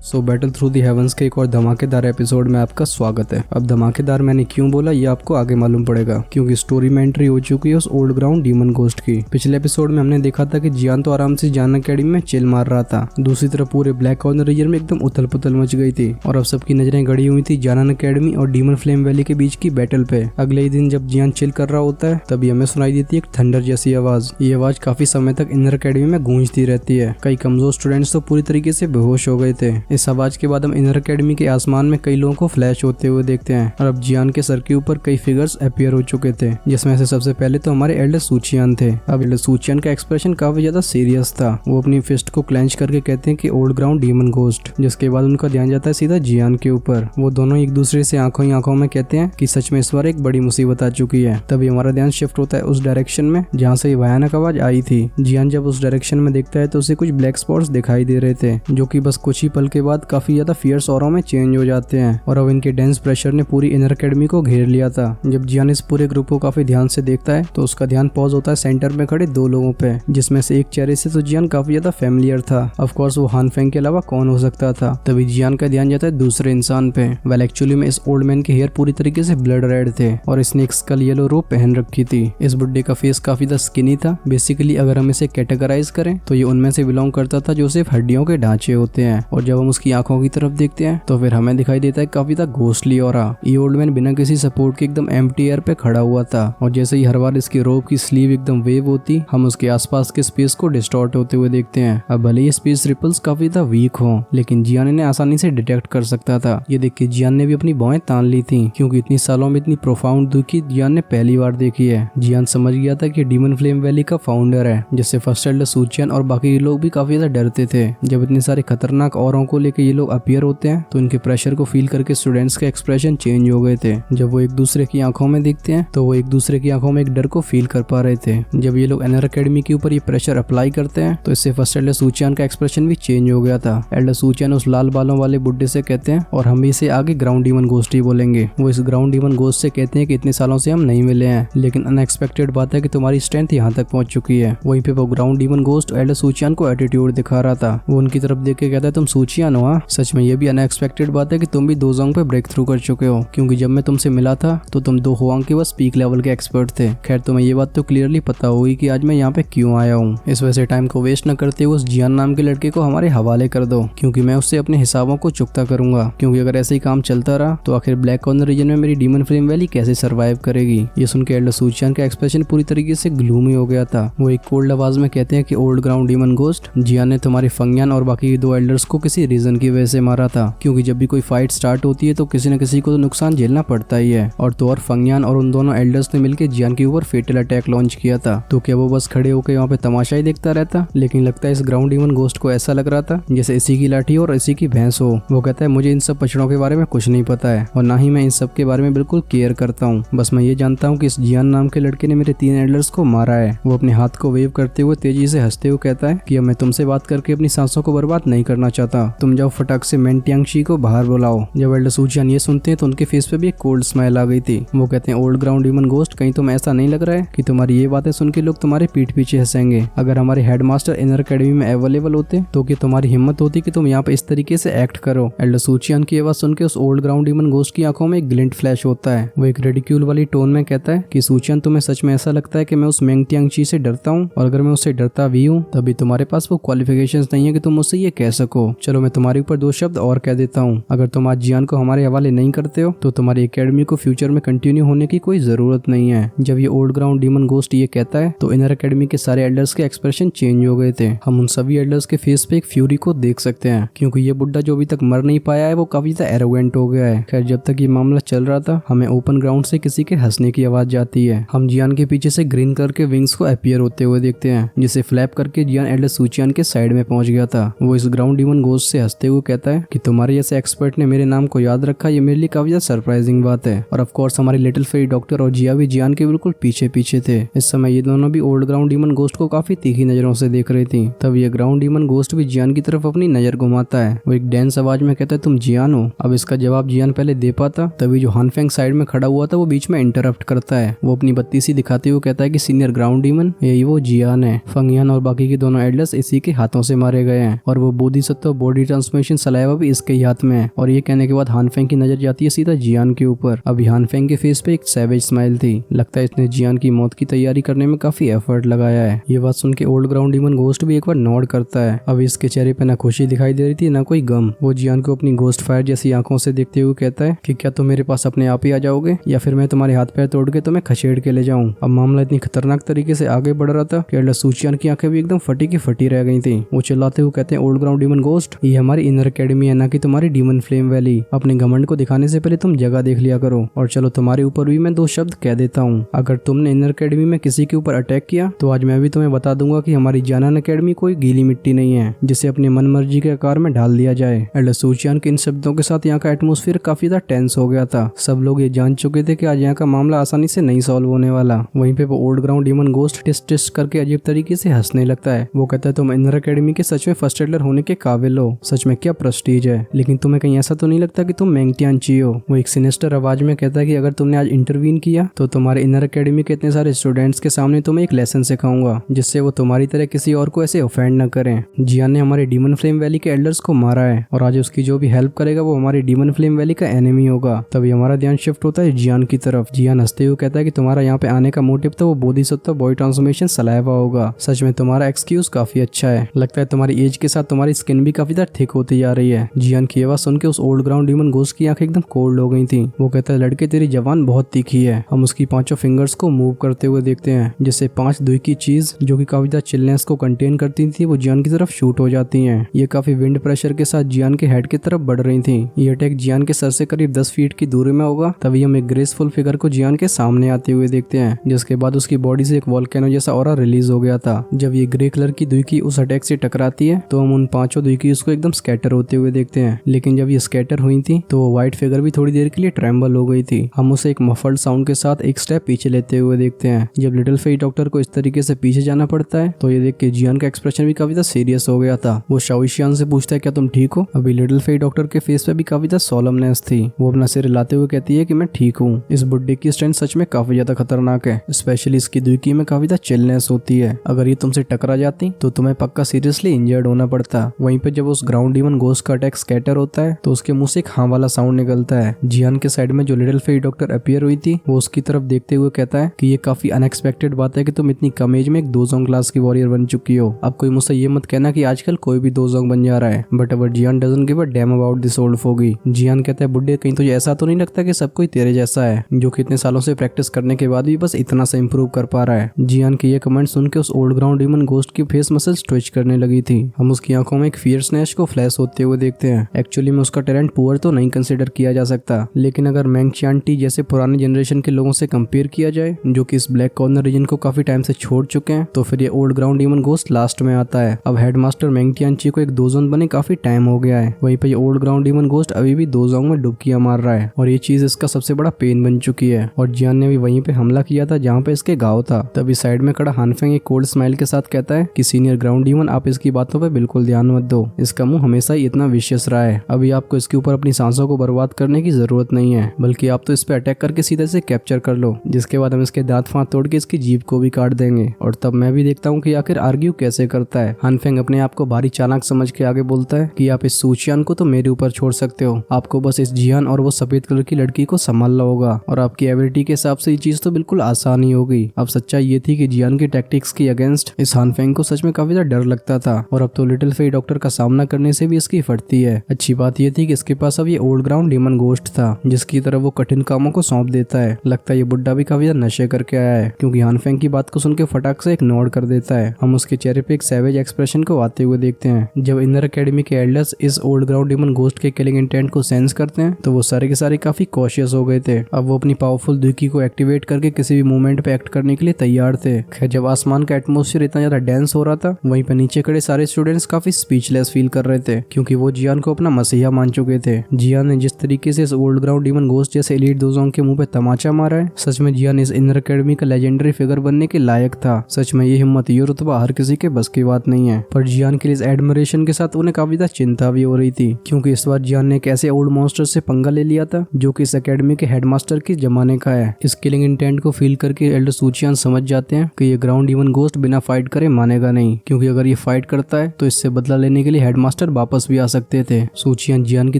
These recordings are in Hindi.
So battle through the heavens के एक और धमाकेदार एपिसोड में आपका स्वागत है। अब धमाकेदार मैंने क्यों बोला ये आपको आगे मालूम पड़ेगा, क्योंकि स्टोरी में एंट्री हो चुकी है उस ओल्ड ग्राउंड डीमन घोस्ट की। पिछले एपिसोड में हमने देखा था कि जियान तो आराम से जियान अकेडमी में चिल मार रहा था, दूसरी तरफ पूरे ब्लैक कॉर्नर रीजन में एकदम उथल पुथल मच गई थी और अब सबकी नजरें गड़ी हुई थी जियान अकेडमी और डीमन फ्लेम वैली के बीच की बैटल पे। अगले ही दिन जब जियान चिल कर रहा होता है तभी हमें सुनाई देती है एक थंडर जैसी आवाज। ये आवाज काफी समय तक इनर अकेडमी में गूंजती रहती है। कई कमजोर स्टूडेंट्स तो पूरी तरीके से बेहोश हो गए थे। इस आवाज के बाद हम इनर अकेडमी के आसमान में कई लोगों को फ्लैश होते हुए देखते हैं और अब जियान के सर के ऊपर कई फिगर्स अपीयर हो चुके थे, जिसमें से सबसे पहले तो हमारे एल्डर सूचियान थे। अब एल्डर सूचियान का एक्सप्रेशन काफी ज्यादा सीरियस था। वो अपनी फिस्ट को क्लेंच करके कहते हैं कि ओल्ड ग्राउंड डीमन घोस्ट, जिसके बाद उनका ध्यान जाता है सीधा जियान के ऊपर। वो दोनों एक दूसरे से आंखों ही आंखों में कहते हैं कि सच में इस बार एक बड़ी मुसीबत आ चुकी है। तभी हमारा ध्यान शिफ्ट होता है उस डायरेक्शन में जहाँ से भयानक आवाज आई थी। जियान जब उस डायरेक्शन में देखता है तो उसे कुछ ब्लैक स्पॉट्स दिखाई दे रहे थे, जो कि बस कुछ ही पल के बाद काफी ज्यादा फियर्स औरों में चेंज हो जाते हैं और अब इनके डेंस प्रेशर ने पूरी इनर अकेडमी को घेर लिया था। जब जियान इस पूरे ग्रुप को काफी ध्यान से देखता है तो उसका ध्यान पॉज होता है सेंटर में खड़े दो लोगों पे, जिसमें से एक चेहरे से तो जियान काफी ज्यादा फेमिलियर था। ऑफ कोर्स वो हान फेंग के अलावा कौन हो सकता था। तभी जियान का ध्यान जाता है दूसरे इंसान पे। वेल एक्चुअली में इस ओल्ड मैन के हेयर पूरी तरीके से ब्लड रेड थे और इसने एक स्कल येलो रोब पहन रखी थी। इस बुड्ढे का फेस काफी ज्यादा स्किनी था। बेसिकली अगर हम इसे कैटेगराइज करें तो ये उनमें से बिलोंग करता था जो सिर्फ हड्डियों के ढांचे होते हैं, और जब हम उसकी आंखों की तरफ देखते हैं तो फिर हमें दिखाई देता है काफी ज्यादा घोस्टली ऑरा। ये ओल्ड मैन बिना किसी सपोर्ट के एकदम एम्प्टी एयर पे खड़ा हुआ था और जैसे ही हर बार इसकी रोब की स्लीव एकदम वेव होती, हम उसके आसपास के स्पेस को डिस्टॉर्ट होते हुए देखते हैं। अब भले ये स्पेस रिपल्स काफी ज्यादा वीक हो, लेकिन जियान ने आसानी से डिटेक्ट कर सकता था। ये देख के जियान ने भी अपनी बाहें तान ली थी, क्योंकि इतनी सालों में इतनी प्रोफाउंड दुखी जियान ने पहली बार देखी है। जियान समझ गया था कि डीमन फ्लेम वैली का फाउंडर है, जिससे फर्स्ट एल्डर सूचियान और बाकी लोग भी काफी ज्यादा डरते थे। जब इतने सारे खतरनाक औरों को लेके ये लोग अपीयर होते हैं तो इनके प्रेशर को फील करके स्टूडेंट्स के एक्सप्रेशन चेंज हो गए थे। जब वो एक दूसरे की आंखों में देखते हैं तो वो एक दूसरे की आंखों में एक डर को फील कर पा रहे थे। जब ये लोग इनर अकेडमी के ऊपर ये प्रेशर अप्लाई करते हैं तो इससे फर्स्ट एल्डर सूचियान का एक्सप्रेशन भी चेंज हो गया था। एल्डर सूचियान उस लाल बालों वाले बुड्ढे से कहते हैं, और हम इसे आगे ग्राउंड डीमन घोस्ट ही बोलेंगे। वो इस ग्राउंड डीमन घोस्ट से कहते हैं कि इतने सालों से हम नहीं मिले हैं, लेकिन अनएक्सपेक्टेड बात है कि तुम्हारी स्ट्रेंथ यहाँ तक पहुंच चुकी है। वहीं पे वो ground demon ghost Elder Suchian को एटीट्यूड दिखा रहा था। वो उनकी तरफ देख के कहता है, तुम सूचियान हो? सच में ये भी अनएक्सपेक्टेड बात है कि तुम भी दो जोंग पे ब्रेक थ्रू कर चुके हो, क्योंकि जब मैं तुमसे मिला था तो तुम दो हुआंग के बस पीक लेवल के एक्सपर्ट थे। खैर तुम्हें ये बात तो क्लियरली पता होगी कि आज मैं यहाँ पे क्यों आया हूँ। इस वजह से टाइम को वेस्ट न करते हुए उस जियान नाम के लड़के को हमारे हवाले कर दो, क्योंकि मैं उससे अपने हिसाबों को चुकता करूंगा। क्योंकि अगर ऐसे ही काम चलता रहा तो आखिर ब्लैक कॉर्नर रीजन में मेरी डीमन फ्लेम वैली कैसे सर्वाइव करेगी। ये सुन के एल्डर सूचियान का एक्सप्रेशन पूरी तरीके से ग्लूमी हो गया था। वो एक कोल्ड आवाज में कहते हैं कि ओल्ड ग्राउंड डीमन घोस्ट, जियान ने तुम्हारे फंगियान और बाकी दो एल्डर्स को किसी रीजन की वजह से मारा था, क्योंकि जब भी कोई फाइट स्टार्ट होती है तो किसी न किसी को तो नुकसान झेलना पड़ता ही है। और तो और फंगियान और उन दोनों एल्डर्स ने मिलकर जियान के ऊपर फेटल अटैक लॉन्च किया था। तो क्या वो बस खड़े होकर वहाँ पे तमाशा ही देखता रहता? लेकिन लगता है इस ग्राउंड डीमन घोस्ट को ऐसा लग रहा था जैसे इसी की लाठी और इसी की भैंस हो। वो कहता है, मुझे इन सब पछड़ों के बारे में कुछ नहीं पता है और ना ही मैं इन सब के बारे में बिल्कुल केयर करता हूँ। बस मैं ये जानता हूँ कि इस जियान नाम के लड़के ने मेरे 3 एल्डर्स को मारा है। वो अपने हाथ को वेव करते हुए तेजी से हंसते हुए कहता है कि अब मैं तुमसे बात करके अपनी सांसों को बर्बाद नहीं करना चाहता। तुम जाओ फटाक से मेंटियांगशी को बाहर बुलाओ। जब एल्डर सूचियान ये सुनते हैं तो उनके फेस पे भी एक कोल्ड स्माइल आ गई थी। वो कहते हैं, ओल्ड ग्राउंड डीमन घोस्ट, कहीं तुम ऐसा नहीं लग रहा है कि तुम्हारी ये बातें सुन के लोग तुम्हारे पीठ पीछे हंसेंगे? अगर हमारे हेडमास्टर इनर अकेडमी में अवेलेबल होते तो क्या तुम्हारी हिम्मत होती कि तुम यहाँ पे इस तरीके से एक्ट करो? एल्डर सूचियान की आवाज सुन के उस ओल्ड ग्राउंड डीमन घोस्ट की आंखों में एक ग्लिंट फ्लैश होता है। वो एक रेडिक्यूल वाली टोन में कहता है कि सूचियान, तुम्हें सच में ऐसा लगता है कि मैं उस मेंटियांगशी से डरता हूँ? और अगर मैं उससे डरता भी हूँ तभी तुम्हारे पास वो क्वालिफिकेशंस नहीं है कि तुम मुझसे ये कह सको। चलो मैं तुम्हारे ऊपर 2 शब्द और कह देता हूँ। अगर तुम आज जियान को हमारे हवाले नहीं करते हो तो तुम्हारी एकेडमी को फ्यूचर में कंटिन्यू होने की कोई जरूरत नहीं है। जब ये ओल्ड ग्राउंड डीमन घोस्ट ये कहता है तो इनर अकेडमी के सारे एल्डर्स के एक्सप्रेशन चेंज हो गए थे। हम उन सभी एल्डर्स के फेस पे एक फ्यूरी को देख सकते हैं, क्योंकि ये बुड्ढा जो अभी तक मर नहीं पाया है वो काफी ज्यादा एरोगेंट हो गया है। खैर जब तक ये मामला चल रहा था हमें ओपन ग्राउंड से किसी के हंसने की आवाज जाती है। हम जियान के पीछे से ग्रीन कलर के विंग्स को अपीयर होते हुए देखते हैं, जिसे फ्लैप करके जियान एल्डर सूचियान के साइड में पहुंच गया था। वो इस ग्राउंड डीमन घोस्ट से हंसते हुए कहता है कि तुम्हारे जैसे एक्सपर्ट ने मेरे नाम को याद रखा, ये मेरे लिए काफी ज्यादा सरप्राइजिंग बात है। और ऑफ कोर्स हमारे लिटिल फेरी डॉक्टर और जिया भी जियान के बिल्कुल पीछे पीछे थे। इस समय ये दोनों भी ओल्ड ग्राउंड डीमन घोस्ट को काफी तीखी नजरों से देख रही थी। तब ये ग्राउंड डीमन घोस्ट भी जियान की तरफ अपनी नजर घुमाता है। वो एक डेंस आवाज में कहता है, तुम जियान हो? अब इसका जवाब जियान पहले दे पाता, तभी जो हानफेंग साइड में खड़ा हुआ था वो बीच में इंटरप्ट करता है। वो अपनी बत्ती सी दिखाते हुए कहता है कि सीनियर ग्राउंड डीमन, यही वो जियान है। फंगियान और बाकी के दोनों एल्डर्स इसी के हाथों से मारे गए हैं और वो बोधिसत्व बॉडी ट्रांसफॉर्मेशन सलाइवा भी इसके ही हाथ में है। और ये कहने के बाद हानफेंग की नजर जाती है सीधा जियान के ऊपर। अभी हानफेंग के फेस पे एक सैवेज स्माइल थी। लगता है इसने जियान की मौत की तैयारी करने में काफी एफर्ट लगाया है। ये बात सुन के ओल्ड ग्राउंड डीमन घोस्ट भी एक बार नॉड करता है। अब इसके चेहरे पे ना खुशी दिखाई दे रही थी ना कोई गम। वो जियान को अपनी घोस्ट फायर जैसी आंखों से देखते हुए कहता है कि क्या तुम मेरे पास अपने आप ही आ जाओगे या फिर मैं तुम्हारे हाथ पैर तोड़ के तुम्हें खसेड़ के ले जाऊं। अब मामला इतनी खतरनाक तरीके से आगे बढ़ रहा था कि एल्डर सूचियान की आंखें भी एकदम फटी की फटी रह गई थी। वो चिल्लाते हुए कहते हैं ओल्ड ग्राउंड डीमन घोस्ट, ये हमारी इनर एकेडमी है ना कि तुम्हारी डीमन फ्लेम वैली। अपने घमंड को दिखाने से पहले तुम जगह देख लिया करो। और चलो तुम्हारे ऊपर भी मैं 2 शब्द कह देता हूँ। अगर तुमने इनर एकेडमी में किसी के ऊपर अटैक किया तो आज मैं भी तुम्हें बता दूंगा कि हमारी जानन एकेडमी कोई गीली मिट्टी नहीं है जिसे अपनी मन मर्जी के आकार में ढाल दिया जाए। एल्डर सूचियान के इन शब्दों के साथ यहाँ का एटमोस्फेयर काफी ज्यादा टेंस हो गया था। सब लोग ये जान चुके थे कि आज यहाँ का मामला आसानी से नहीं सॉल्व होने वाला। वहीं पे वो old ground demon ghost test करके अजीब तरीके से हंसने लगता है। वो कहता है तुम इनर एकेडमी के सच में फर्स्ट एडलर होने के काबिल हो। सच में क्या प्रेस्टीज है। लेकिन तुम्हें कहीं ऐसा तो नहीं लगता कि तुम मेंग टियानची हो। वो एक सिनेस्टर आवाज में कहता है कि अगर तुमने आज इंटरवीन किया तो तुम्हारे इनर एकेडमी के इतने सारे स्टूडेंट्स के सामने तुम्हें एक लेसन सिखाऊंगा जिससे वो तुम्हारी तरह किसी और को ऐसे ऑफेंड न करें। जियान ने हमारे डीमन फ्लेम वैली के एल्डर्स को मारा है और आज उसकी जो भी हेल्प करेगा वो हमारी डीमन फ्लेम वैली का एनिमी होगा। तभी हमारा ध्यान शिफ्ट होता है जियान की तरफ। जियान हंसते हुए कहता है कि तुम्हारा यहाँ पे आने का मोटिव तो वो बोधिसत्व बॉय ट्रांसफॉर्मेशन सलाइवा होगा। सच में तुम्हारा एक्सक्यूज काफी अच्छा है। लगता है तुम्हारी एज के साथ तुम्हारी स्किन भी काफी ज्यादा थिक होती जा रही है। जियान की आवाज सुन के उस ओल्ड ग्राउंड डीमन घोस्ट की आंखें एकदम कोल्ड हो गई थी। वो कहता है लड़के तेरी जबान बहुत तीखी है। हम उसकी 5 फिंगर्स को मूव करते हुए देखते हैं जिससे 5 दुई की चीज जो कि काफी ज्यादा चिलनेस को कंटेन करती थी वो जियान की तरफ शूट हो जाती हैं। ये काफी विंड प्रेशर के साथ जियान के हेड की तरफ बढ़ रही थी। ये अटैक जियान के सर से करीब 10 फीट की दूरी में होगा। तभी हम एक ग्रेसफुल फिगर को जियान के सामने आते हुए देखते हैं जिसके बाद उसकी बॉडी से एक वोल्केनो जैसा ऑरा रिलीज हो गया था। जब ये ग्रे कलर की दुई की उस अटैक से टकराती है तो हम उन 5 दुई की उसको एकदम स्कैटर होते हुए देखते हैं। लेकिन जब ये स्कैटर हुई थी तो वो व्हाइट फिगर भी थोड़ी देर के लिए ट्रेम्बल हो गई थी। हम उसे एक मफल्ड साउंड के साथ एक स्टेप पीछे लेते हुए देखते हैं। जब लिटिल फेई डॉक्टर को इस तरीके से पीछे जाना पड़ता है तो ये देख के जियान का एक्सप्रेशन भी काफी सीरियस हो गया था। वो शाओशियान से पूछता है क्या तुम ठीक हो। अभी लिटिल फेई डॉक्टर के फेस पे भी काफी ज्यादा सोलमनेस थी। वो अपना सिर हिलाते हुए कहती है कि मैं ठीक हूँ। इस बुड्ढे की स्ट्रेंथ सच में काफी ज्यादा खतरनाक है। स्पेशली इसकी दुकी में काफी ज्यादा चिलनेस होती है। अगर ये तुमसे टकरा जाती तो तुम्हें पक्का सीरियसली इंजर्ड होना पड़ता। वहीं पे जब उस ग्राउंड डीमन घोस्ट का अटैक स्कैटर होता है तो उसके मुंह से एक हाँ वाला साउंड निकलता है। जियान के साइड में जो लिटिल फेई डॉक्टर अपीयर हुई थी वो उसकी तरफ देखते हुए कहता है कि ये काफी अनएक्सपेक्टेड बात है कि तुम इतनी कम एज में एक 2 जोंग क्लास की वॉरियर बन चुकी हो। अब कोई मुझसे ये मत कहना कि आजकल कोई भी 2 जोंग बन जा रहा है। But our Jian doesn't give a damn about this old fogey. Jian कहता है बुड्ढे कहीं तुझे ऐसा तो नहीं लगता कि सब कोई तेरे जैसा है जो कि इतने सालों से प्रैक्टिस करने के बाद भी बस इतना सा इंप्रूव कर पा रहा है। जियान के ये कमेंट सुन के उस ओल्ड ग्राउंड डीमन घोस्ट की फेस मसल्स ट्विच करने लगी थी। हम उसकी आंखों में एक फियरनेस को फ्लैश होते हुए देखते हैं। एक्चुअली में उसका टैलेंट पुअर तो नहीं कंसिडर किया जा सकता, लेकिन अगर मेंग चियानटी जैसे पुराने जनरेशन के लोगों से कंपेयर किया जाए जो कि इस ब्लैक कॉर्नर रीजन को काफी टाइम से छोड़ चुके हैं तो फिर ये old ground demon ghost last में आता है। अब हेडमास्टर मेंग टियानची को एक 2 जोन बने काफी टाइम हो गया है। वहीं पे ये ओल्ड ग्राउंड डीमन घोस्ट अभी भी 2 जोन में डुबकियां मार रहा है और ये चीज इसका सबसे बड़ा पेन बन चुकी है। और जियान ने भी वहीं पे हमला किया था जहाँ पे इसके घाव था। तभी साइड में खड़ा हानफेंग एक कोल्ड स्माइल के साथ कहता है कि सीनियर ग्राउंड डीमन आप इसकी बातों पे बिल्कुल ध्यान मत दो। इसका मुंह हमेशा ही इतना विशियस रहा है। अभी आपको इसके ऊपर अपनी सांसों को बर्बाद करने की जरूरत नहीं है, बल्कि आप तो इस पे अटैक करके सीधे से कैप्चर कर लो, जिसके बाद हम इसके दांत फांत तोड़ के इसकी जीभ को भी काट देंगे। और तब मैं भी देखता हूँ कि आखिर आर्ग्यू कैसे करता है। हानफेंग अपने आप को भारी चालाक समझ के आगे बोलता है कि आप इस सूचियान को तो मेरे ऊपर छोड़ सकते हो, आपको बस इस जियान और वो सफेद कलर की लड़की को संभालना होगा और आपकी एबिलिटी के हिसाब से ये चीज तो बिल्कुल आसान ही होगी। अब सच्चाई ये थी कि जियान की टैक्टिक्स के अगेंस्ट इस हानफेंग को सच में काफी ज्यादा डर लगता था और अब तो लिटिल फेई डॉक्टर का सामना करने से भी इसकी फटती है। अच्छी बात ये थी कि इसके पास अब ये ओल्ड ग्राउंड डीमन घोस्ट था जिसकी तरफ वो कठिन कामों को सौंप देता है। लगता है ये बुड्ढा भी काफी ज्यादा नशे करके आया है, क्योंकि हानफेंग की बात को सुन के फटाक से एक नोड कर देता है। हम उसके चेहरे पे एक सैवेज एक्सप्रेशन को आते हुए देखते हैं। जब इनर एकेडमी के एल्डर्स इस ओल्ड ग्राउंड डीमन घोस्ट के किलिंग इंटेंट को सेंस करते हैं तो वो सारे के सारे काफी कॉशियस हो गए थे। अब वो अपनी पावरफुल दुकी को एक्टिवेट करके किसी भी मूवमेंट पे एक्ट करने के लिए तैयार थे। खैर जब आसमान का एटमोस्फेयर इतना ज्यादा डेंस हो रहा था वहीं पे नीचे खड़े सारे स्टूडेंट्स काफी स्पीचलेस फील कर रहे थे, क्योंकि वो जियान को अपना मसीहा मान चुके थे। जियान ने जिस तरीके से इस ओल्ड ग्राउंड डीमन घोस्ट जैसे एलीट दोजोंग के मुंह पे तमाचा मारा है, सच में जियान इस इनर एकेडमी का लेजेंडरी फिगर बनने के लायक था। सच में ये हिम्मत ये रुतबा हर किसी के बस की बात नहीं है। पर जियान के इस एडमिरेशन के साथ उन्हें काफी ज्यादा चिंता भी हो रही थी, क्योंकि इस बार जियान ने एक ऐसे ओल्ड मॉन्स्टर से पंगा ले लिया था जो कि इस एकेडमी के हेडमास्टर के जमाने का है। इस किलिंग इंटेंट को फील करके एल्डर सूचियान समझ जाते हैं कि ये ग्राउंड डीमन घोस्ट बिना फाइट करे मानेगा नहीं, क्योंकि अगर ये फाइट करता है तो इससे बदला लेने के लिए हेडमास्टर हेडमास्टर वापस भी आ सकते थे। सूचियान जियान की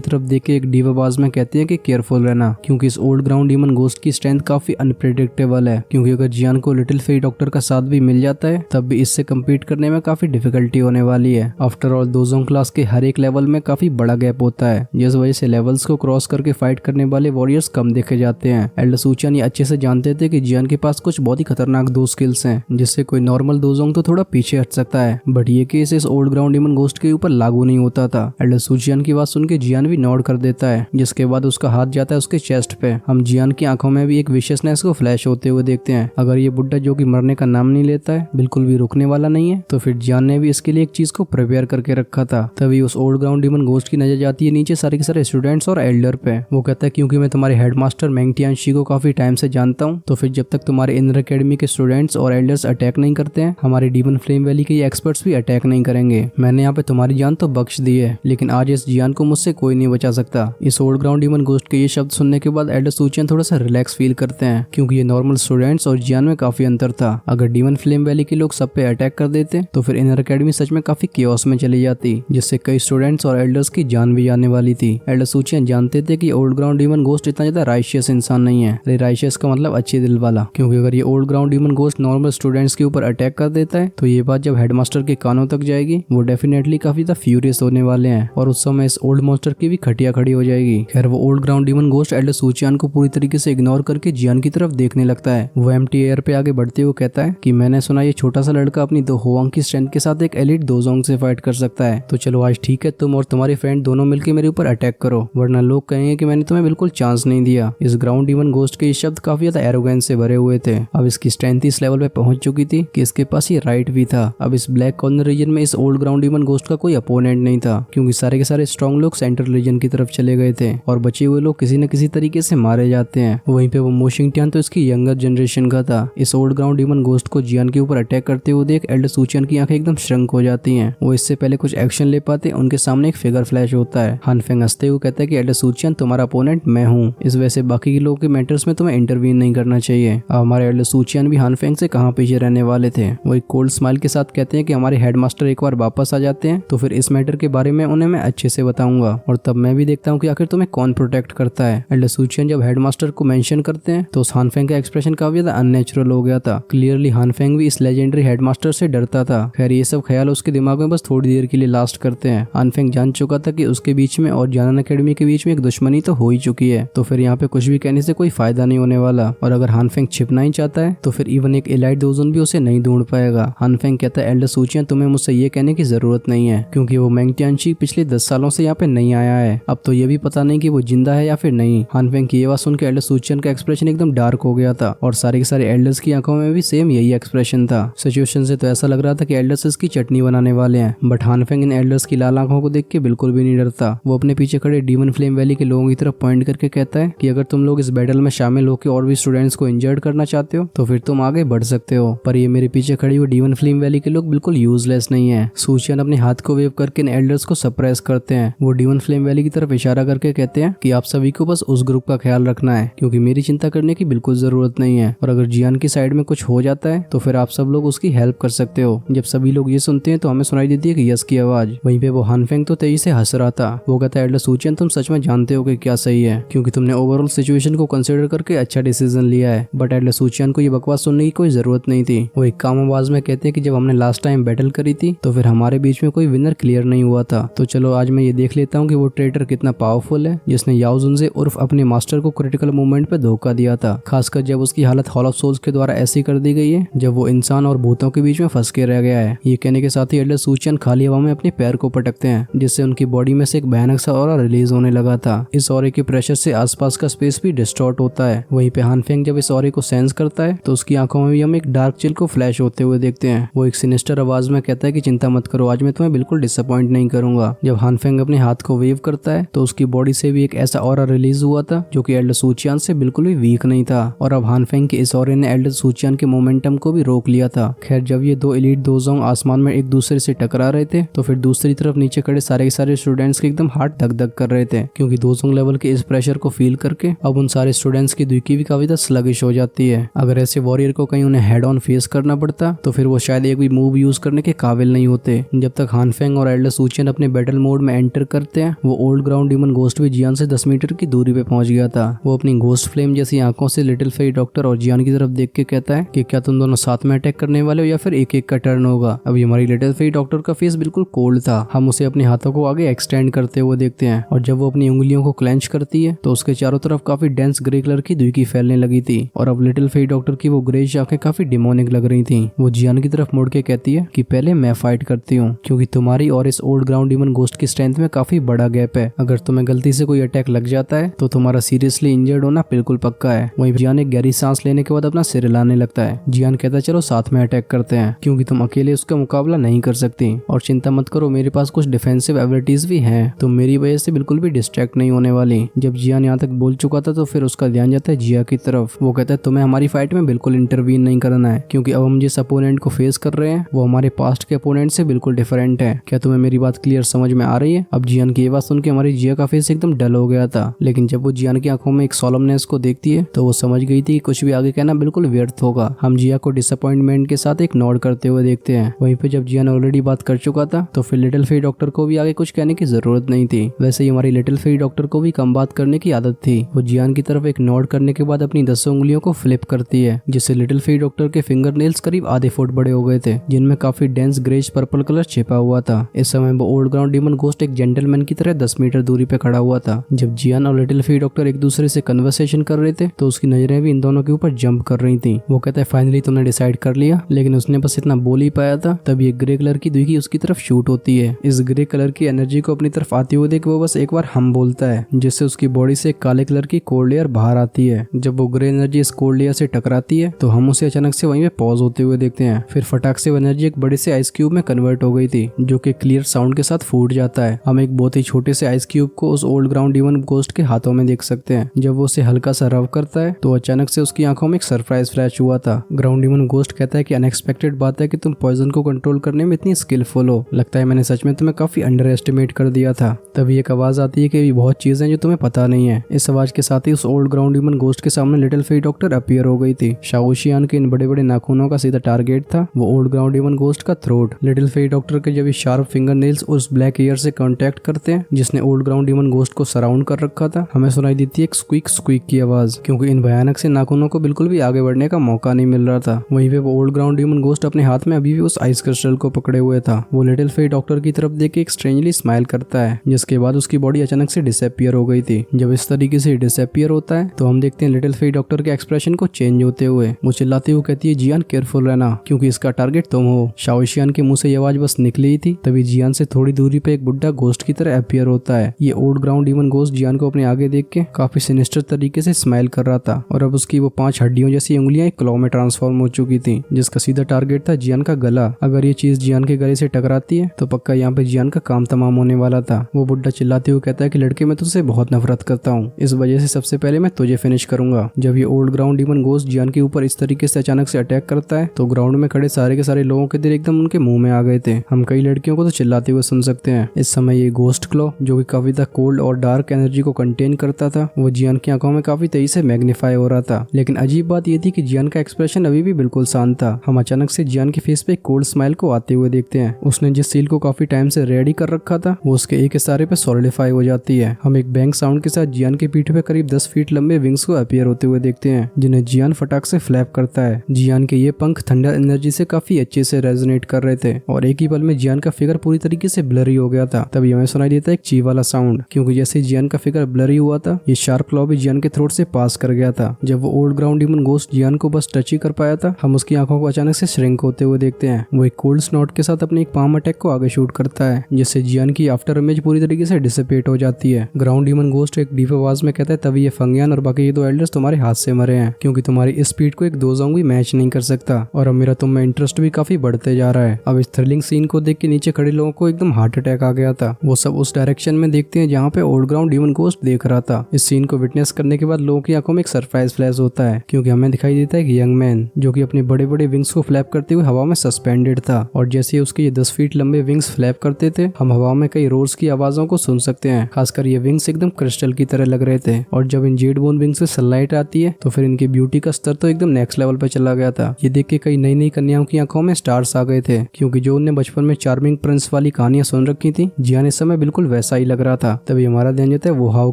तरफ देख के एक डीप आवाज में कहते हैं कि केयरफुल रहना, क्योंकि इस ओल्ड ग्राउंड डीमन गोस्ट की स्ट्रेंथ काफी अनप्रेडिक्टेबल है। क्योंकि अगर जियान को लिटिल फेरी डॉक्टर का साथ भी मिल जाता है तब भी इससे कम्पीट करने में काफी डिफिकल्टी होने वाली है। आफ्टर ऑल दोजोंग क्लास के हर एक लेवल में काफी बड़ा गैप होता है, जिस वजह से लेवल्स को क्रॉस करके फाइट करने वाले वॉरियर्स कम देखे जाते हैं। एल्डर सूचियान ये अच्छे से जानते थे कि जियान के पास कुछ बहुत ही खतरनाक दो स्किल्स हैं, जिससे कोई नॉर्मल दोजोंग तो थोड़ा पीछे हट सकता है, बट ये केस इस ओल्ड ग्राउंड डीमन गोस्ट के ऊपर लागू नहीं होता था। एल्डर सूचियान की बात सुन के जियान भी नॉड कर देता है, जिसके बाद उसका हाथ जाता है उसके चेस्ट पे। हम जियान की आंखों में भी एक विशियसनेस को फ्लैश होते हुए देखते हैं। अगर ये बुड्ढा जो कि मरने का नाम नहीं लेता है, बिल्कुल भी रुकने वाला नहीं है, तो फिर जियान ने भी इसके लिए एक चीज को प्रिपेयर करके रखा था। तभी उस ओल्ड ग्राउंड डीमन गोस्ट की नजर जाती है नीचे सारे के सारे स्टूडेंट्स और एल्डर पे। वो कहता है क्योंकि मैं तुम्हारे हेडमास्टर मेंग टियानशी को काफी टाइम से जानता हूँ, तो फिर जब तक तुम्हारे इनर एकेडमी के स्टूडेंट्स और एल्डर्स अटैक नहीं करते हैं, हमारे डीमन फ्लेम वैली के ये एक्सपर्ट्स भी अटैक नहीं करेंगे। मैंने यहाँ पे तुम्हारी जान तो बख्श दी है, लेकिन आज इस जियान को मुझसे कोई नहीं बचा सकता। इस ओल्ड ग्राउंड डीमन गोस्ट के ये शब्द सुनने के बाद एल्डर सूचियान थोड़ा सा रिलैक्स फील करते हैं, क्योंकि ये नॉर्मल स्टूडेंट्स और जियान में काफी अंतर था। अगर डीमन फ्लेम वैली के लोग सब पे अटैक कर देते तो फिर इनर एकेडमी सच में काफी केओस में चली जाती, जिससे कई स्टूडेंट्स और एल्डर्स की जान भी जाने वाली थी। एल्डर सूचियान जानते थे कि ओल्ड ग्राउंड डीमन गोस्ट इतना ज्यादा राइशियस इंसान नहीं है। राइशियस का मतलब अच्छे दिल वाला, क्योंकि अगर ये old ground demon ghost normal students के ऊपर अटैक कर देता है तो ये बात जब हेडमास्टर के कानों तक जाएगी, वो डेफिनेटली काफी ज्यादा फ्यूरियस होने वाले हैं, और उस समय इस ओल्ड मॉन्स्टर की भी खटिया खड़ी हो जाएगी। खैर वो old ground demon ghost elder Suchian को पूरी तरीके से इग्नोर करके जियान की तरफ देखने लगता है। वो एम्प्टी एयर पे आगे बढ़ते हुए कहता है कि मैंने सुना ये छोटा सा लड़का अपनी दो होवांग की स्ट्रेंथ के साथ एक एलिट दोजोंग से फाइट कर सकता है, तो चलो आज ठीक है, तुम और तुम्हारे फ्रेंड दोनों मिलकर मेरे ऊपर अटैक करो, वरना लोग कहेंगे कि मैंने तुम्हें बिल्कुल चांस नहीं दिया। इस ग्राउंड डीमन गोस्ट के ये शब्द काफी ज्यादा एरोगेंस से भरे हुए थे। अब इसकी स्ट्रेंथ इस लेवल पे पहुंच चुकी थी कि इसके पास ये राइट भी था। अब इस ब्लैक कॉर्नर रीजन में इस ओल्ड ग्राउंड डीमन गोस्ट का कोई अपोनेंट नहीं था, क्योंकि सारे के सारे स्ट्रॉन्ग लोग सेंट्रल रीजन की तरफ चले गए थे और बचे हुए लोग किसी न किसी तरीके से मारे जाते हैं। वहीं पे वो मोशिंग टियान तो इसकी यंगर जनरेशन का था। इस ओल्ड ग्राउंड डीमन गोस्ट को जियान के ऊपर अटैक करते हुए देख एल्डर सूचियान की आंखें एकदम श्रंक हो जाती हैं। वो इससे पहले कुछ एक्शन ले पाते उनके सामने एक फिगर फ्लैश होता है। हान फेंग हंसते हुए कहता है कि एल्डर सूचियान तुम्हारा अपोनेंट मैं हूँ, इस वजह से बाकी के लोगों के मैटर्स में तुम्हें इंटरवीन नहीं करना चाहिए। अब हमारे एल्डर सूचियान भी हान फेंग से कहाँ पीछे रहने वाले थे। वो एक कोल्ड स्माइल के साथ कहते हैं कि हमारे हेडमास्टर एक बार वापस आ जाते हैं तो फिर इस मैटर के बारे में उन्हें मैं अच्छे से बताऊंगा, और तब मैं भी देखता हूँ कि आखिर तुम्हें कौन प्रोटेक्ट करता है। एल्डर सूचियान जब हेडमास्टर को मेंशन करते हैं तो उस हान फेंग का एक्सप्रेशन काफी ज्यादा अननेचुरल हो गया था। क्लियरली हान फेंग भी इस लेजेंडरी हेडमास्टर से डरता था। खैर ये सब ख्याल उसके दिमाग में बस थोड़ी देर के लिए लास्ट करते हैं। हान फेंग जान चुका था कि उसके बीच में और जानन एकेडमी के बीच में एक दुश्मनी तो हो ही चुकी है, तो फिर यहाँ पे कुछ भी कहने से कोई फायदा नहीं होने वाला। और अगर हान फेंग छिपना ही चाहता है तो फिर इवन एक एलाइट दोजन भी उसे नहीं ढूंढ पाएगा। हान फेंग कहता है एल्डर सूचियान तुम्हें मुझसे ये कहने की जरूरत नहीं है, क्योंकि वो मेंग टियानशी पिछले 10 सालों से यहाँ पे नहीं आया है। अब तो ये भी पता नहीं कि वो जिंदा है या फिर नहीं। हान फेंग की ये बात सुन के एल्डर सूचियान का एक्सप्रेशन एकदम डार्क हो गया था, और सारे के सारे एल्डर्स की आंखों में भी सेम यही एक्सप्रेशन था। सिचुएशन से तो ऐसा लग रहा था कि एल्डर्स इसकी चटनी बनाने वाले हैं, बट हान फेंग इन एल्डर्स की लाल आंखों को देख के बिल्कुल भी नहीं डरता। वो अपने पीछे खड़े डीमन फ्लेम वैली के लोगों की तरफ पॉइंट करके कहता है कि अगर तुम लोग इस बैटल में शामिल होकर और भी स्टूडेंट्स को इंजर्ड करना चाहते हो तो फिर तुम आगे बढ़ सकते हो, पर ये मेरे पीछे खड़ी हुई डीमन फ्लेम वैली के लोग बिल्कुल यूजलेस नहीं है। सूचियान अपने हाथ को वेव करके इन एल्डर्स को सरप्राइज करते हैं। वो डीमन फ्लेम वैली की तरफ इशारा करके कहते हैं कि आप सभी को बस उस ग्रुप का ख्याल रखना है, क्योंकि मेरी चिंता करने की बिल्कुल जरूरत नहीं है, और अगर जियान की साइड में कुछ हो जाता है तो फिर आप सब लोग उसकी हेल्प कर सकते हो। जब सभी लोग ये सुनते हैं तो हमें सुनाई देती है कि यस की आवाज। वहीं पे वो हान फेंग तो तेजी से हंस रहा था। वो कहता है एल्डर सूचियान तुम सच में जानते हो कि क्या सही है, क्योंकि तुमने ओवरऑल सिचुएशन को कंसीडर करके अच्छा डिसीजन लिया है। बट एल्डर सूचियान को ये बकवास सुनने की कोई जरूरत नहीं थी। वो एक काम आवाज में कहते हैं कि जब हमने लास्ट टाइम बैटल करी थी तो फिर हमारे बीच में कोई विनर क्लियर नहीं हुआ था, तो चलो आज मैं ये देख लेता हूँ कि वो ट्रेटर कितना पावरफुल है जिसने याओ जुनसे उर्फ अपने मास्टर को क्रिटिकल मूवमेंट पे धोखा दिया था, खासकर जब उसकी हालत हॉल ऑफ सोल्स के द्वारा ऐसी कर दी गई है जब वो इंसान और भूतों के बीच में फंस के रह गया है। ये कहने के साथ ही एल्डर सूचियान खाली हवा में अपने पैर को पटकते हैं, जिससे उनकी बॉडी में से एक भयानक सा ऑरा रिलीज होने लगा था। इस ऑरे के प्रेशर से आसपास का स्पेस भी डिस्टॉर्ट होता है। वहीं पे हान फेंग जब इस ऑरे को सेंस करता है तो उसकी आंखों में भी हम एक डार्क चिल को फ्लैश होते हुए देखते हैं। वो एक सिनिस्टर आवाज में कहता है कि चिंता मत करो, आज मैं तुम्हें बिल्कुल डिसअपॉइंट नहीं करूंगा। जब हान फेंग अपने हाथ को वेव करता है तो उसकी बॉडी से भी एक ऐसा ऑरा रिलीज हुआ था जो कि एल्डर सूचियान से बिल्कुल भी वीक नहीं था, और अब हान फेंग के इस ऑरे ने एल्डर सूचियान के मोमेंटम को भी रोक लिया था। खैर जब ये दो एलीट दोजोंग आसमान में एक दूसरे से टकरा रहे थे तो फिर दूसरी तरफ नीचे खड़े सारे के सारे स्टूडेंट्स के एकदम हार्ट धक धक कर रहे थे, क्योंकि दोजोंग लेवल के इस प्रेशर को फील करके अब उन सारे स्टूडेंट्स की दुखी भी काफी स्लगिश हो जाती है। अगर ऐसे वॉरियर को कहीं उन्हें हेड ऑन फेस करना पड़ता तो फिर वो शायद एक भी मूव यूज करने के काबिल नहीं होते। जब तक हान फेंग और एल्डर सूचियन अपने बैटल मोड में एंटर करते हैं, वो ओल्ड ग्राउंड डीमन गोस्ट भी जियान से 10 मीटर की दूरी पे पहुंच गया था। वो अपनी घोस्ट फ्लेम जैसी आंखों से लिटिल फेरी डॉक्टर और जियान की तरफ देख के कहता है कि क्या तुम दोनों साथ में अटैक करने वाले हो या फिर एक एक का टर्न होगा। अभी हमारी लिटिल फेरी डॉक्टर का फेस बिल्कुल कोल्ड था। हम उसे अपने हाथों को आगे एक्सटेंड करते हुए देखते हैं और जब वो अपनी उंगलियों को क्लेंच करती है तो उसके चारों तरफ काफी डेंस ग्रे कलर की दुई फैलने लगी थी और अब लिटिल फेरी डॉक्टर की वो ग्रेज आंखें काफी डिमोनिक लग रही थी। वो जियान की तरफ मुड़ के कहती है कि पहले मैं फाइट करती हूँ, क्योंकि तुम्हारी और इस ओल्ड ग्राउंड डीमन गोस्ट की स्ट्रेंथ में काफी बड़ा गैप है। अगर तुम्हें गलती से कोई अटैक लग जाता है तो तुम्हारा सीरियसली इंजर्ड होना बिल्कुल पक्का है। वहीं जियान एक गहरी सांस लेने के बाद अपना सिर हिलाने लगता है। जियान कहता है चलो साथ में अटैक करते हैं, क्योंकि तुम अकेले उसका मुकाबला नहीं कर सकती और चिंता मत करो, मेरे पास कुछ डिफेंसिव एबिलिटीज भी हैं, तुम मेरी वजह से बिल्कुल भी डिस्ट्रैक्ट नहीं होने वाली। जब जियान यहाँ तक बोल चुका था तो फिर उसका ध्यान जाता है जिया की तरफ। वो कहता है तुम्हें हमारी फाइट में बिल्कुल इंटरवीन नहीं करना है, क्योंकि अब हम जिस अपोनेंट को फेस कर रहे हैं वो हमारे पास्ट के अपोनेंट से बिल्कुल डिफरेंट है। क्या तुम्हें मेरी बात क्लियर समझ में आ रही है? अब जियान की ये बात सुन के हमारी जिया का फेस एकदम डल हो गया था, लेकिन जब वो जियान की आंखों में एक सॉलमनेस को देखती है तो वो समझ गई थी कि कुछ भी आगे कहना बिल्कुल व्यर्थ होगा। हम जिया को डिसअपॉइंटमेंट के साथ एक नोड करते हुए देखते हैं। वहीं पे जब जियान ऑलरेडी बात कर चुका था तो फिर लिटिल फेरी डॉक्टर को भी आगे कुछ कहने की जरूरत नहीं थी। वैसे ही हमारी लिटिल फेरी डॉक्टर को भी कम बात करने की आदत थी। वो जियान की तरफ एक नोड करने के बाद अपनी 10 उंगलियों को फ्लिप करती है, जिससे लिटिल फेरी डॉक्टर के फिंगर नेल्स करीब आधे फुट बड़े हो गए थे, जिनमें काफी डेंस ग्रेज पर्पल कलर छिपा हुआ था। इस समय वो ओल्ड ग्राउंड डीमन गोस्ट एक जेंटलमैन की तरह 10 मीटर दूरी पे खड़ा हुआ था। जब जियान और लिटिल फेरी डॉक्टर एक दूसरे से कन्वर्सेशन कर रहे थे तो उसकी नजरें भी इन दोनों के ऊपर जंप कर रही थी। वो कहता है फाइनली तुमने डिसाइड कर लिया, लेकिन उसने बस इतना बोल ही पाया था तब ये ग्रे कलर की दुई उसकी तरफ शूट होती है। इस ग्रे कलर की एनर्जी को अपनी तरफ आती हुए देख वो बस एक बार हम बोलता है, जिससे उसकी बॉडी से काले कलर की कोल्ड लेयर बाहर आती है। जब वो ग्रे एनर्जी इस कोल्ड लेयर से टकराती है तो हम उसे अचानक से वहीं पे पॉज होते हुए देखते हैं। फिर फटाक से वो एनर्जी एक बड़े से आइस क्यूब में कन्वर्ट हो गई थी, जो कि क्लियर साउंड के साथ फूट जाता है। हम एक बहुत ही छोटे से आइस क्यूब को उस ओल्ड ग्राउंड डीमन गोस्ट के हाथों में देख सकते हैं। जब वो उसे हल्का सा रब करता है तो अचानक से उसकी आंखों में एक सरप्राइज फ्लैश हुआ था। ग्राउंड डीमन गोस्ट कहता है कि अनएक्सपेक्टेड बात है कि तुम पॉइजन को कंट्रोल करने में इतनी स्किलफुल हो, लगता है मैंने सच में तुम्हें काफी अंडर एस्टिमेट कर दिया था। तभी एक आवाज आती है कि बहुत चीजें जो तुम्हें पता नहीं है। इस आवाज के साथ ही उस ओल्ड ग्राउंड डीमन गोस्ट के सामने लिटिल फेरी डॉक्टर अपीयर हो गई थी। शाओशियान के इन बड़े बड़े नाखूनों का सीधा टारगेट था वो ओल्ड ग्राउंड डीमन गोस्ट का थ्रोट। लिटिल फेरी डॉक्टर के जब शार्प फिंगर नेल्स उस ब्लैक एयर से कांटेक्ट करते हैं जिसने ओल्ड ग्राउंड डीमन गोस्ट को सराउंड कर रखा था, हमें सुनाई देती है एक स्क्वीक स्क्वीक की आवाज, क्योंकि इन भयानक से नाखूनों को बिल्कुल भी आगे बढ़ने का मौका नहीं मिल रहा था। वहीं पे वो ओल्ड ग्राउंड डीमन गोस्ट अपने हाथ में अभी भी उस आइस क्रिस्टल को पकड़े हुए था। वो लिटिल फेरी डॉक्टर की तरफ देख के एक स्ट्रेंजली स्माइल करता है, जिसके बाद उसकी बॉडी अचानक से डिसअपियर हो गई थी। जब इस तरीके से डिसअपियर होता है तो हम देखते हैं लिटिल फेरी डॉक्टर के एक्सप्रेशन को चेंज होते हुए। वो चिल्लाते हुए कहती है जियान केयरफुल रहना, क्योंकि इसका टारगेट तुम हो। शाओशियान के मुंह से ये आवाज बस निकली ही थी तभी जियान से थोड़ी दूरी पे एक बुड्ढा गोस्ट की तरह अपीयर होता है। ये ओल्ड ग्राउंड डीमन गोस्ट जियान को अपने आगे देख के काफी सिनिस्टर तरीके से स्माइल कर रहा था और अब उसकी वो 5 हड्डियों जैसी उंगलियां एक क्लॉ में ट्रांसफॉर्म हो चुकी थी, जिसका सीधा टारगेट था जियान का गला। अगर ये चीज जियान के गले से टकराती है तो पक्का यहाँ पे जियान का काम तमाम होने वाला था। वो बुड्ढा चिल्लाते हुए कहता है कि लड़के मैं तुझसे बहुत नफरत करता हूँ, इस वजह से सबसे पहले मैं तुझे फिनिश करूंगा। जब ये ओल्ड ग्राउंड डीमन गोस्ट जियान के ऊपर इस तरीके से अचानक से अटैक करता है तो ग्राउंड में खड़े सारे के सारे लोगों के दिल एकदम उनके मुंह में आ गए थे। हम कई लड़कियों को तो चिल्लाते हुए सुन सकते हैं। इस समय ये गोस्ट क्लॉ जो कि काफी ज्यादा कोल्ड और डार्क एनर्जी को कंटेन करता था, वो जियान की आंखों में काफी तेजी से मैग्नीफाई हो रहा था। लेकिन अजीब बात ये थी कि जियान का एक्सप्रेशन अभी भी बिल्कुल शांत था। हम अचानक से जियान के फेस पे कोल्ड स्माइल को आते हुए देखते हैं। उसने जिस सील को काफी टाइम से रेडी कर रखा था वो उसके एक इशारे पे सॉलिडिफाई हो जाती है। हम एक बैंग साउंड के साथ जियान के पीठ पे करीब 10 फीट लंबे विंग्स को अपीयर होते हुए देखते हैं, जिन्हें जियान फटाक से फ्लैप करता है। जियान के ये पंख थंडर एनर्जी से काफी अच्छे से रेजोनेट कर रहे थे और एक ही पल में जियान का फिगर पूरी तरीके से ब्लरी हो गया था। तभी हमें सुनाई देता है एक ची वाला साउंड, क्योंकि जैसे जियान का फिगर ब्लरी हुआ था ये शार्प क्लॉ भी जियान के थ्रोट से पास कर गया था। जब वो ओल्ड ग्राउंड डीमन गोस्ट जियान को बस टच ही कर पाया था, हम उसकी आंखों को अचानक से श्रिंक होते हुए देखते हैं। वो एक कोल्ड स्नॉट के साथ अपने एक पाम अटैक को आगे शूट करता है, जिससे जियान की आफ्टर इमेज पूरी तरीके से डिसिपेट हो जाती है। ग्राउंड डीमन गोस्ट एक डीप आवाज में कहता है तभी ये फंगियान और बाकी ये 2 एल्डर्स तुम्हारे हाथ से मरे हैं, क्योंकि तुम्हारी इस स्पीड को एक दोजांग भी मैच नहीं कर सकता और अब मेरा तुम में इंटरेस्ट भी काफी बढ़ते जा रहा है। अब इस थ्रिलिंग सीन को देख के नीचे खड़े लोगों को एकदम हार्ट अटैक आ गया था। वो सब उस डायरेक्शन में देखते हैं जहाँ पे ओल्ड ग्राउंड डीमन गोस्ट देख रहा था। इस सीन को विटनेस करने के बाद लोगों की आंखों में एक सरप्राइज फ्लैश होता है, क्योंकि हमें दिखाई देता है कि यंग मैन जो कि अपने बड़े बड़े विंग्स को फ्लैप करते हुए हवा में सस्पेंडेड था और जैसे उसके ये 10 फीट लंबे विंग्स फ्लैप करते थे हम हवा में कई रोर्स की आवाजों को सुन सकते हैं। खासकर ये विंग्स एकदम क्रिस्टल की तरह लग रहे थे और जब इन जेड बोन विंग्स से सनलाइट आती है तो फिर इनकी ब्यूटी का स्तर तो एकदम नेक्स्ट लेवल पे चला गया था। ये देख के कई नई नई कन्याओं की आंखों में स्टार्स आ गए थे, क्योंकि जो उन्हें बचपन में चार्मिंग प्रिंस वाली वाली कहानियां सुन रखी थी, जियान इस समय बिल्कुल वैसा ही लग रहा था। तभी हमारा ध्यान जाता है वो हाउ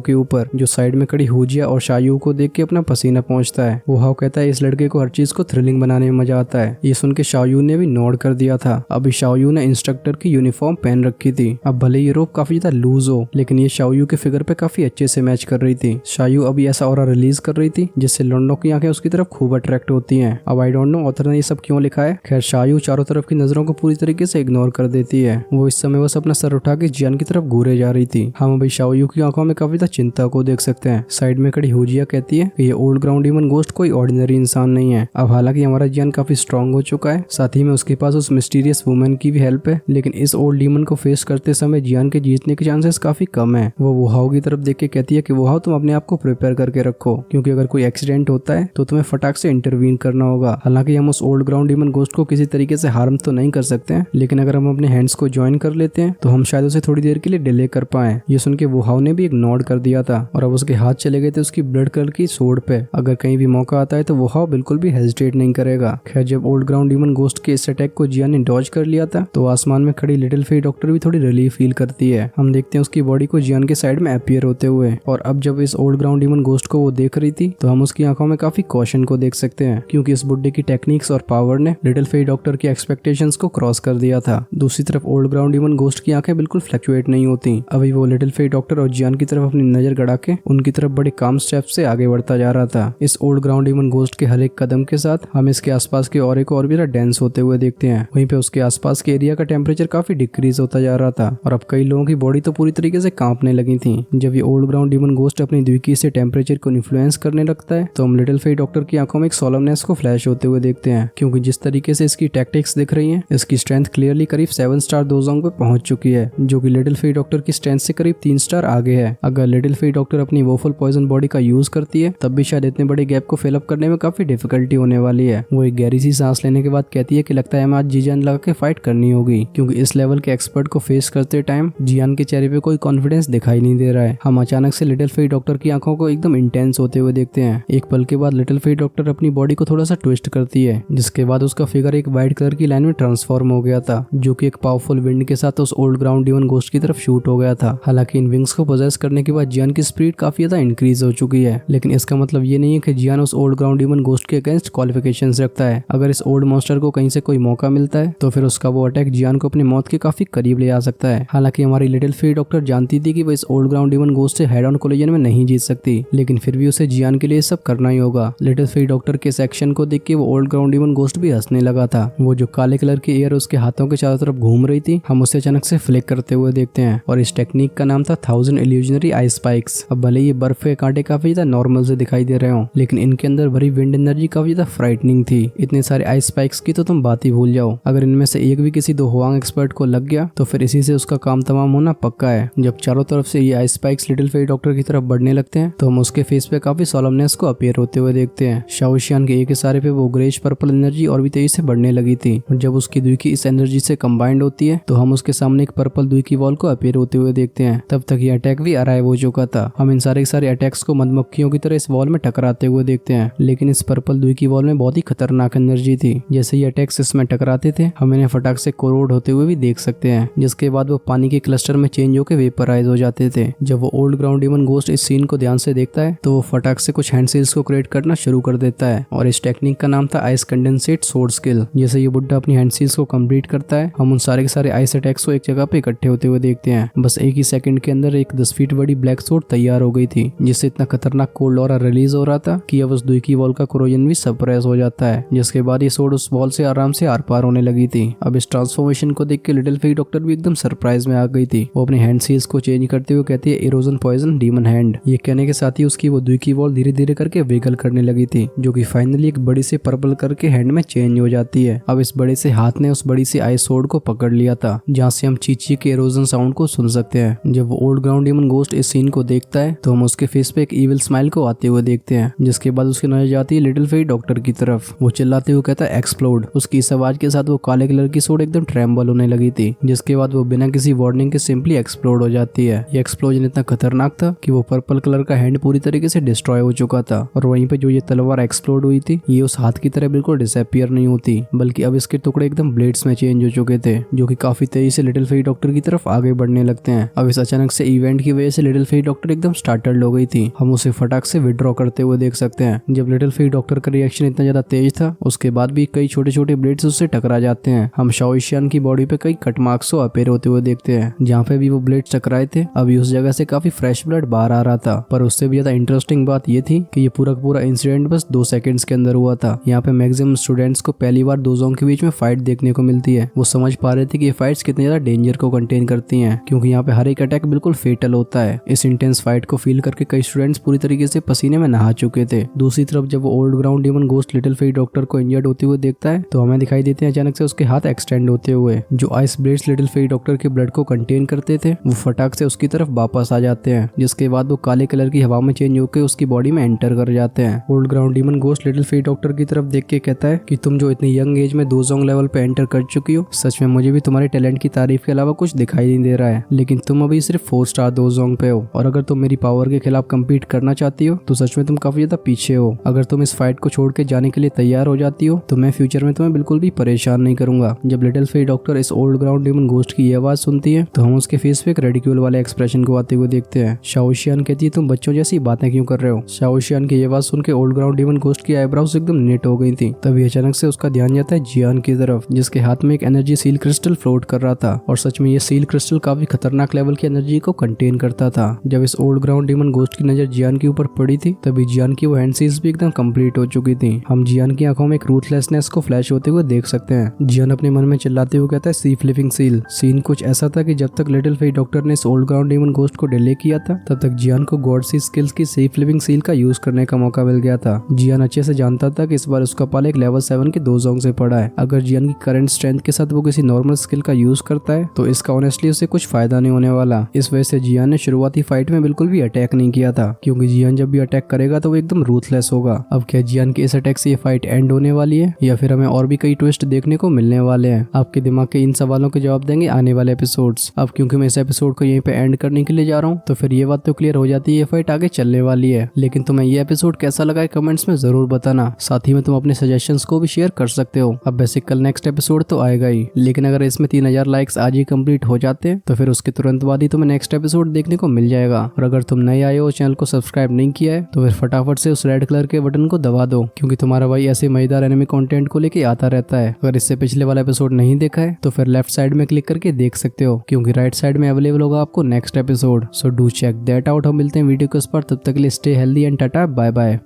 के ऊपर, जो साइड में खड़ी हुजिया और शायू को देख के अपना पसीना पहुंचता है। वो हाउ कहता है इस लड़के को हर चीज को थ्रिलिंग बनाने में मजा आता है। ये सुन के शायू ने भी नोड कर दिया था। अभी शायू ने इंस्ट्रक्टर की यूनिफॉर्म पहन रखी थी। अब भले ये रोप काफी ज्यादा लूज हो, लेकिन ये शायू के फिगर पे काफी अच्छे से मैच कर रही थी। शायू अभी ऐसा ऑरा रिलीज कर रही थी जिससे लौंडों की आंखें उसकी तरफ खूब अट्रैक्ट होती हैं। अब आई डोंट नो ऑथर ने ये सब क्यों लिखा है। खैर शायू चारों तरफ की नजरों को पूरी तरीके से इग्नोर कर देती है। वो इस समय बस अपना सर उठा के जियान की तरफ घूरे जा रही थी। हम अभी शायू की आंखों में काफी ज्यादा चिंता को देख सकते हैं। साइड में खड़ी हुजिया कहती है कि ये ओल्ड ग्राउंड डीमन घोस्ट कोई ऑर्डिनरी इंसान नहीं है। अब हालांकि हमारा जियान काफी स्ट्रांग हो चुका है, साथ ही में उसके पास उस मिस्टीरियस वुमेन की भी हेल्प है, लेकिन इस ओल्ड डीमन को फेस करते समय जियान के जीतने के चांसेस काफी कम है। वो हाउ की तरफ देख के कहती है कि वो हाउ तुम अपने आप को प्रिपेयर करके रखो, क्योंकि अगर कोई एक्सीडेंट होता है तो तुम्हें फटाक से इंटरवीन करना होगा। हालांकि हम उस ओल्ड ग्राउंड डीमन घोस्ट को किसी तरीके से हार्म तो नहीं कर सकते हैं, लेकिन अगर हम अपने हैंड्स को ज्वाइन कर लेते हैं तो हम शायद उसे थोड़ी देर के लिए डिले कर पाए। ये सुन के वो हाउ ने भी एक नोड कर दिया था और अब उसके हाथ चले गए थे उसकी ब्लड कलर की सोड पे। अगर कहीं भी मौका आता है तो वो हाउ बिल्कुल भी हेजिटेट नहीं करेगा। खैर जब ओल्ड ग्राउंड डीमन घोस्ट के इस अटैक को जियान ने डॉज कर लिया था तो आसमान में खड़ी लिटिल फेई डॉक्टर भी थोड़ी रिलीफ फील करती है। हम देखते हैं उसकी बॉडी को जियान के साइड में अपीयर होते हुए। और अब जब इस ओल्ड ग्राउंड डीमन घोस्ट को वो देख रही थी तो हम उसकी आंखों में काफी कॉशन को देख सकते हैं, क्योंकि इस बुड्ढे की टेक्निक्स और पावर ने लिटिल फेई डॉक्टर की एक्सपेक्टेशंस को क्रॉस कर दिया था। दूसरी तरफ ओल्ड ग्राउंड डीमन घोस्ट की आंखें बिल्कुल फ्लक्चुएट नहीं होती। अभी वो लिटिल फेई डॉक्टर और जियान की तरफ अपनी नजर गड़ा के उनकी तरफ बड़े काम स्टेप से आगे बढ़ता जा रहा था। इस ओल्ड ग्राउंड डीमन घोस्ट के हर एक कदम के साथ हम इसके आसपास के ऑरे को और भी ज्यादा डेंस होते हुए देखते हैं। वहीं पे उसके आसपास के एरिया का टेम्परेचर काफी डिक्रीज होता जा रहा था और अब कई लोगों की बॉडी तो पूरी तरीके से कांपने लगी थी। जब ये ओल्ड ग्राउंड डीमन घोस्ट अपनी द्विकी से टेम्परेचर को इन्फ्लुएंस करने लगता है तो हम लिटिल फेई डॉक्टर की आंखों में एक सोलमनेस को फ्लैश होते हुए देखते हैं, क्योंकि जिस तरीके से इसकी टैक्टिक्स दिख रही हैं, इसकी स्ट्रेंथ क्लियरली करीब 7 स्टार डोजोंग पे पहुंच चुकी है, जो कि लिटिल फेई डॉक्टर की स्ट्रेंथ से करीब 3 स्टार आगे है। अगर लिटिल फेई डॉक्टर अपनी वोफल पॉइजन बॉडी का यूज करती है तब भी शायद इतने बड़े गैप को फिल अप करने में काफी डिफिकल्टी होने वाली है। वो एक गहरी सी सांस लेने के बाद कहती है कि लगता है हमें आज जी जान लगा के फाइट करनी होगी, क्योंकि इस लेवल के एक्सपर्ट को फेस करते टाइम जियान के चेहरे पे कोई कॉन्फिडेंस दिखाई नहीं दे रहा है। हम अचानक से लिटिल फेई डॉक्टर की आंखों को एकदम इंटेंस होते हुए देखते हैं। एक पल के बाद लिटिल फेई डॉक्टर अपनी बॉडी को थोड़ा सा ट्विस्ट करती है, जिसके बाद उसका फिगर एक व्हाइट कलर की लाइन में ट्रांसफॉर्म हो गया था, जो कि एक पावरफुल विंड के साथ उस ओल्ड ग्राउंड डीमन घोस्ट की तरफ शूट हो गया था। हालांकि इन विंग्स को पोजेस करने के बाद जियान की स्पीड काफी ज्यादा इंक्रीज हो चुकी है, लेकिन इसका मतलब ये नहीं है कि जियान उस ओल्ड ग्राउंड डीमन घोस्ट के अगेंस्ट क्वालिफिकेशंस रखता है। अगर इस ओल्ड मॉन्स्टर को कहीं से कोई मौका मिलता है तो फिर उसका वो अटैक जियान को अपनी मौत के काफी करीब ले आ सकता है। हालांकि हमारी लिटिल फेई डॉक्टर जानती थी कि वो इस ओल्ड ग्राउंड डीमन घोस्ट से हेड ऑन कोलिजन में नहीं जीत सकती, लेकिन फिर भी उसे जियान के लिए सब करना ही होगा। लिटिल फेई डॉक्टर के इस एक्शन को देख के वो ओल्ड ग्राउंड डीमन घोस्ट भी हंसने लगा था। वो जो काले कलर की एयर उसके हाथों के चारों तरफ घूम रही थी, हम उसे अचानक से फ्लिक करते हुए देखते हैं और इस टेक्निक का नाम था 1000 इल्यूजनरी आइस स्पाइक्स। अब भले ये बर्फ के कांटे काफी ज्यादा नॉर्मल से दिखाई दे रहे हो, लेकिन इनके अंदर भरी विंड एनर्जी काफी ज्यादा फ्राइटनिंग थी। इतने सारे आइस स्पाइक्स की तो तुम बात ही भूल जाओ। अगर इनमें से एक भी किसी दो हुआंग एक्सपर्ट को लग गया तो फिर इसी से उसका काम तमाम होना पक्का है। जब चारों तरफ से ये ice spikes little Fei doctor की तरफ बढ़ने लगते हैं तो हम उसके फेस पे काफी सोलमनेस को अपीयर होते हुए देखते हैं। शाओशियान के एक इशारे पे वो ग्रेश पर्पल एनर्जी और भी तेजी से बढ़ने लगी थी, और जब उसकी द्विकी इस एनर्जी से कंबाइंड होती है तो हम उसके सामने एक पर्पल द्विकी वॉल को अपीयर होते हुए देखते हैं। तब तक ये अटैक भी अराइव हो चुका था। हम इन सारे अटैक्स को मधुमक्खियों की तरह इस वॉल में टकराते हुए देखते हैं, लेकिन इस पर्पल द्विकी वॉल में बहुत ही खतरनाक एनर्जी थी। जैसे ही अटैक्स इसमें टकराते थे हम इन्हें फटाक से कोरोड होते हुए भी देख सकते हैं, जिसके बाद वो पानी के क्लस्टर में चेंज होकर वेपराइज हो जाते थे। जब वो ओल्ड ग्राउंड डीमन घोस्ट इस सीन को ध्यान से देखता है तो वो फटाक से कुछ हैंड सील्स को क्रिएट करना शुरू कर देता है, और इस टेक्निक का नाम था आइस कंडेंसेट सोर्ड स्किल। जैसे ये बुड्ढा अपनी हैंड सील्स को कंप्लीट करता है हम उन सारे के सारे आइस अटैक्स को एक जगह पे इकट्ठे होते हुए देखते हैं। बस एक ही सेकंड के अंदर एक 10 फीट बड़ी ब्लैक सोर्ड तैयार हो गई थी, जिससे इतना खतरनाक कोल्ड ऑरा रिलीज हो रहा था कि अब उस द्विकी वॉल का कोरोजन भी सप्रेस हो जाता है, जिसके बाद ये सोर्ड उस वॉल से आराम से आर पार होने लगी थी। अब इस ट्रांसफॉर्मेशन को देख के लिटिल फेई डॉक्टर भी एकदम सरप्राइज में आ गई थी। वो अपने हैंड सील्स को चेंज करते हुए कहती है इरोजन पॉइजन डीमन हैंड। ये कहने के साथ ही उसकी वो द्विकी वॉल धीरे धीरे करके विगल करने लगी थी, जो कि फाइनली एक बड़ी से पर्पल करके हैंड में चेंज हो जाती है। अब इस बड़े से हाथ ने उस बड़ी सी आइस सोर्ड को पकड़ लिया था, जहाँ से हम चीची के इरोजन साउंड को सुन सकते हैं। जब वो ओल्ड ग्राउंड डीमन घोस्ट इस सीन को देखता है तो हम उसके फेस पे एक इविल स्माइल को आते हुए देखते हैं, जिसके बाद उसकी नजर जाती है लिटिल फेई डॉक्टर की तरफ। वो चिल्लाते हुए कहता है एक्सप्लोड। उसकी इस आवाज के साथ वो काले कलर की सोर्ड एकदम ट्रेम्बल होने लगी थी, जिसके बाद वो बिना किसी वार्निंग के सिंपली एक्सप्लोड हो जाती है। ये एक्सप्लोजन इतना खतरनाक था कि वो पर्पल कलर का हैंड पूरी तरीके से डिस्ट्रॉय हो चुका था, और वहीं पे जो ये तलवार एक्सप्लोड हुई थी ये उस हाथ की तरह बिल्कुल डिसअपीयर नहीं होती, बल्कि अब इसके टुकड़े एकदम ब्लेड्स में चेंज हो चुके थे, जो कि काफी काफी तेजी से लिटिल फेरी डॉक्टर की तरफ आगे बढ़ने लगते हैं। अब इस अचानक से इवेंट की वजह से लिटिल फेरी डॉक्टर एकदम स्टार्टल्ड हो गई थी। हम उसे फटाक से विड्रॉ करते हुए देख सकते हैं। जब लिटिल फेरी डॉक्टर का रिएक्शन इतना ज्यादा तेज था, उसके बाद भी कई छोटे छोटे ब्लेड्स उससे टकरा जाते हैं। हम शाओशियान की बॉडी पे कई कट मार्क्स को अपीयर होते हुए देखते हैं। जहाँ पे भी वो ब्लेड टकराए थे, अभी उस जगह से काफी फ्रेश ब्लड बाहर आ रहा था। पर उससे भी ज्यादा इंटरेस्टिंग बात ये थी कि ये पूरा इंसिडेंट बस 2 सेकंड्स के अंदर हुआ था। यहाँ पे मैक्सिमम स्टूडेंट्स को पहली बार दो जोन के बीच में फाइट देखने को मिलती है। वो समझ पा रहे थे कि ये फाइट्स कितने ज्यादा डेंजर को कंटेन करती हैं, क्योंकि यहाँ पे हर एक अटैक बिल्कुल फेटल होता है। इस इंटेंस फाइट को फील करके कई स्टूडेंट्स पूरी तरीके से पसीने में नहा चुके थे। दूसरी तरफ जब वो old ground demon ghost little fairy doctor को इंजर्ड होते हुए देखता है, तो हमें दिखाई देते हैं अचानक से उसके हाथ एक्सटेंड होते हुए। जो ice blades little fairy doctor के ब्लड को कंटेन करते थे, वो फटाक से उसकी तरफ वापस आ जाते हैं, जिसके बाद वो काले कलर की हवा में चेंज होकर उसकी बॉडी में एंटर कर जाते हैं। Old ground demon ghost little fairy doctor की तरफ देख के कहता है कि तुम जो इतनी यंग एज में 2 जोंग लेवल पे एंटर कर चुकी हो, सच में मुझे भी तुम्हारे टैलेंट की तारीफ के अलावा कुछ दिखाई नहीं दे रहा है। लेकिन तुम अभी सिर्फ 4 स्टार 2 जोंग पे हो, और अगर तुम मेरी पावर के खिलाफ कम्पीट करना चाहती हो तो सच में तुम काफी ज्यादा पीछे हो। अगर तुम इस फाइट को छोड़ के जाने के लिए तैयार हो जाती हो तो मैं फ्यूचर में तुम्हें बिल्कुल भी परेशान नहीं करूंगा। जब लिटिल फेरी डॉक्टर इस ओल्ड ग्राउंड डीमन घोस्ट की आवाज सुनती है, तो हम उसके फेस पे एक रेडिक्यूल वाले एक्सप्रेशन को आते हुए देखते हैं। शाओशियान कहती है, तुम बच्चों जैसी बातें क्यों कर रहे हो। शाओशियान की आवाज सुन के ओल्ड ग्राउंड डीमन घोस्ट की आईब्रोज एकदम नेट हो गई थी। तभी अचानक से उसका ध्यान जाता है जियान की तरफ, जिसके हाथ में एक एनर्जी सील क्रिस्टल फ्लोट कर रहा था। और सच में ये सील क्रिस्टल काफी खतरनाक लेवल की एनर्जी को कंटेन करता था। जब इस ओल्ड ग्राउंड डीमन घोस्ट की नजर जियान के ऊपर पड़ी थी, तभी जियान की वो हैंड सील्स भी एकदम कंप्लीट हो चुकी थी। हम जियान की आंखों में एक रूथलेसनेस को फ्लैश होते हुए देख सकते हैं। जियान अपने मन में चिल्लाते हुए कहता है, सी फ्लिपिंग सील। सीन कुछ ऐसा था कि जब तक लिटिल फेरी डॉक्टर ने इस ओल्ड ग्राउंड डीमन घोस्ट को डिले किया था, तब तक जियान को गॉड सी स्किल्स की सी फ्लिपिंग सील का यूज करने का मौका मिल गया था। जियान अच्छे से जानता था कि इस बार उसका पाल एक लेवल 7 के 2 जोंग से पड़ा है। अगर जियान की करंट स्ट्रेंथ के साथ वो किसी नॉर्मल स्किल का यूज करता है तो इसका ऑनेस्टली उसे कुछ फायदा नहीं होने वाला। इस वजह से जियान ने शुरुआती फाइट में बिल्कुल भी अटैक नहीं किया था, क्योंकि जियान जब भी अटैक करेगा तो वो एकदम रूथलेस होगा। अब क्या जियान के इस अटैक से ये फाइट एंड होने वाली है, या फिर हमें और भी कई ट्विस्ट देखने को मिलने वाले हैं? आपके दिमाग के इन सवालों के जवाब देंगे आने वाले एपिसोड्स। अब क्योंकि मैं इस एपिसोड को यहीं पे एंड करने के लिए जा रहा हूँ, तो फिर ये बात तो क्लियर हो जाती है ये फाइट आगे चलने वाली है। लेकिन तुम्हें ये एपिसोड कैसा लगा है कमेंट्स में जरूर बताना। साथ ही में तुम अपने सजेशंस को भी शेयर कर सकते हो। अब वैसे कल नेक्स्ट एपिसोड तो आएगा ही, लेकिन अगर इसमें 3000 लाइक्स आज ही कंप्लीट हो जाते हैं तो फिर उसके तुरंत बाद ही तुम्हें नेक्स्ट एपिसोड देखने को मिल जाएगा। और अगर तुम नए आए हो, चैनल को सब्सक्राइब नहीं किया है, तो फिर फटाफट से उस रेड कलर के बटन को दबा दो, क्योंकि तुम्हारा भाई ऐसे मजेदार एनिमे कंटेंट को लेके आता रहता है। अगर इससे पिछले वाला एपिसोड नहीं देखा है तो फिर लेफ्ट साइड में क्लिक करके देख सकते हो, क्योंकि राइट साइड में अवेलेबल होगा आपको next episode. So do check that out. हम मिलते हैं वीडियो के उस पर, तब तक के लिए stay healthy and tata bye bye.